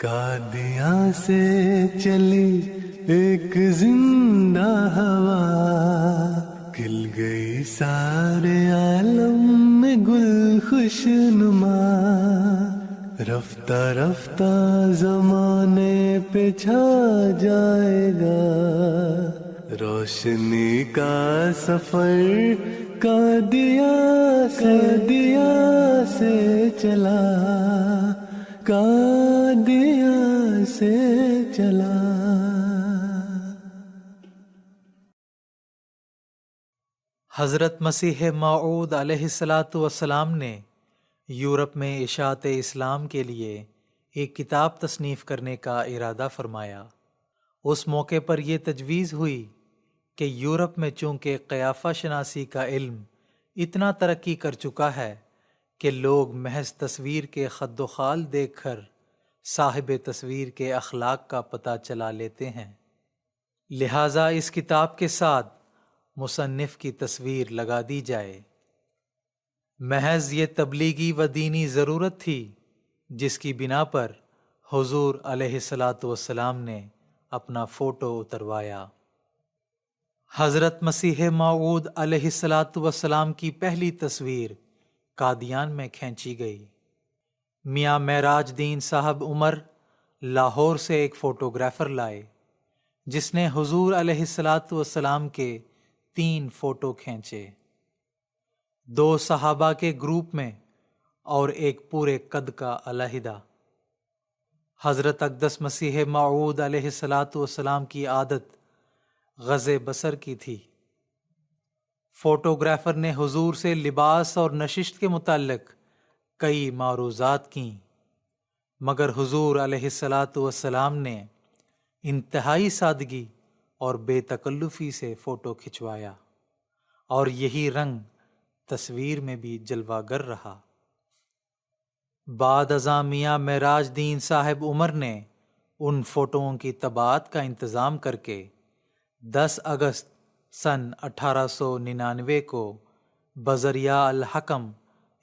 قادیاں سے چلی ایک زندہ ہوا، کھل گئی سارے عالم میں گل خوش نما، رفتہ رفتہ زمانے پہ چھا جائے گا روشنی کا سفر، قادیاں سے چلا، قادیاں سے چلا۔ حضرت مسیح موعود علیہ السلام نے یورپ میں اشاعت اسلام کے لیے ایک کتاب تصنیف کرنے کا ارادہ فرمایا۔ اس موقع پر یہ تجویز ہوئی کہ یورپ میں چونکہ قیافہ شناسی کا علم اتنا ترقی کر چکا ہے کہ لوگ محض تصویر کے خد و خال دیکھ کر صاحب تصویر کے اخلاق کا پتہ چلا لیتے ہیں، لہٰذا اس کتاب کے ساتھ مصنف کی تصویر لگا دی جائے۔ محض یہ تبلیغی و دینی ضرورت تھی جس کی بنا پر حضور علیہ السلام نے اپنا فوٹو اتروایا۔ حضرت مسیح موعود علیہ السلام کی پہلی تصویر قادیان میں کھینچی گئی۔ میاں معراج دین صاحب عمر لاہور سے ایک فوٹوگرافر لائے جس نے حضور علیہ السلام کے 3 فوٹو کھینچے، 2 صحابہ کے گروپ میں اور ایک پورے قد کا علیحدہ۔ حضرت اقدس مسیح موعود علیہ السلام کی عادت غض بصر کی تھی۔ فوٹوگرافر نے حضور سے لباس اور نشست کے متعلق کئی معروضات کیں، مگر حضور علیہ السلام نے انتہائی سادگی اور بے تکلفی سے فوٹو کھنچوایا، اور یہی رنگ تصویر میں بھی جلوہ گر رہا۔ بعد ازاں میاں معراج دین صاحب عمر نے ان فوٹوؤں کی طباعت کا انتظام کر کے 10 اگست سن 1899 کو بذریعہ الحکم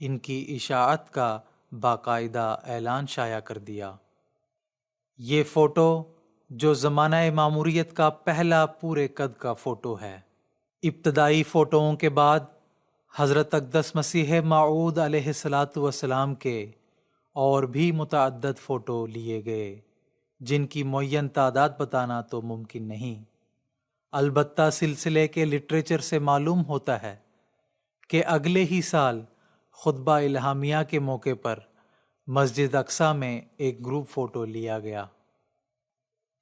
ان کی اشاعت کا باقاعدہ اعلان شائع کر دیا۔ یہ فوٹو جو زمانہ ماموریت کا پہلا پورے قد کا فوٹو ہے۔ ابتدائی فوٹوؤں کے بعد حضرت اقدس مسیح موعود علیہ السلام کے اور بھی متعدد فوٹو لیے گئے جن کی معین تعداد بتانا تو ممکن نہیں، البتہ سلسلے کے لٹریچر سے معلوم ہوتا ہے کہ اگلے ہی سال خطبہ الہامیہ کے موقع پر مسجد اقصیٰ میں ایک گروپ فوٹو لیا گیا۔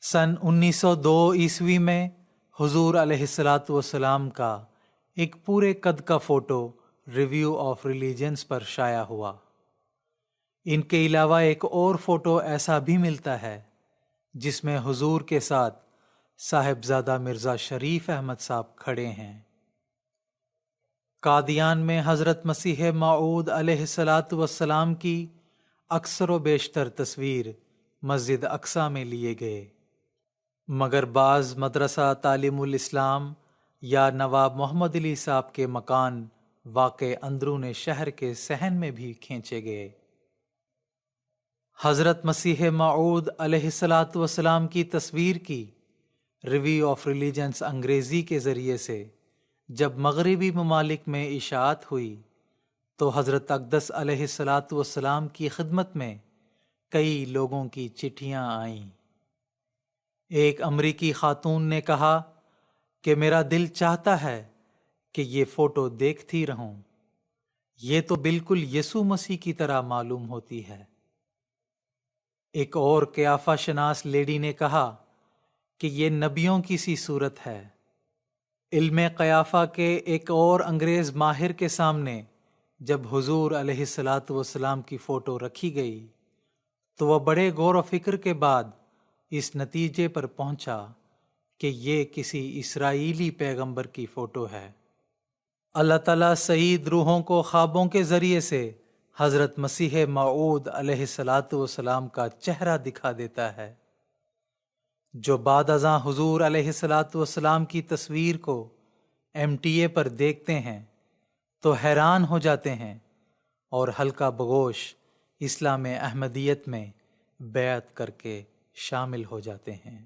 سن 1902 عیسوی میں حضور علیہ السلام کا ایک پورے قد کا فوٹو ریویو آف ریلیجنز پر شائع ہوا۔ ان کے علاوہ ایک اور فوٹو ایسا بھی ملتا ہے جس میں حضور کے ساتھ صاحبزادہ مرزا شریف احمد صاحب کھڑے ہیں۔ قادیان میں حضرت مسیح موعود علیہ السلام کی اکثر و بیشتر تصویر مسجد اقصیٰ میں لیے گئے، مگر بعض مدرسہ تعلیم الاسلام یا نواب محمد علی صاحب کے مکان واقع اندرون شہر کے صحن میں بھی کھینچے گئے۔ حضرت مسیح موعود علیہ السلام کی تصویر کی ریویو آف ریلیجنز انگریزی کے ذریعے سے جب مغربی ممالک میں اشاعت ہوئی تو حضرت اقدس علیہ السلام کی خدمت میں کئی لوگوں کی چٹھیاں آئیں۔ ایک امریکی خاتون نے کہا کہ میرا دل چاہتا ہے کہ یہ فوٹو دیکھتی رہوں، یہ تو بالکل یسوع مسیح کی طرح معلوم ہوتی ہے۔ ایک اور قیافہ شناس لیڈی نے کہا کہ یہ نبیوں کی سی صورت ہے۔ علم قیافہ کے ایک اور انگریز ماہر کے سامنے جب حضور علیہ السلام کی فوٹو رکھی گئی تو وہ بڑے غور و فکر کے بعد اس نتیجے پر پہنچا کہ یہ کسی اسرائیلی پیغمبر کی فوٹو ہے۔ اللہ تعالیٰ سعید روحوں کو خوابوں کے ذریعے سے حضرت مسیح موعود علیہ السلام کا چہرہ دکھا دیتا ہے۔ جو بعد ازاں حضور علیہ السلام کی تصویر کو MTA پر دیکھتے ہیں تو حیران ہو جاتے ہیں اور حلقہ بغوش اسلام احمدیت میں بیعت کر کے شامل ہو جاتے ہیں۔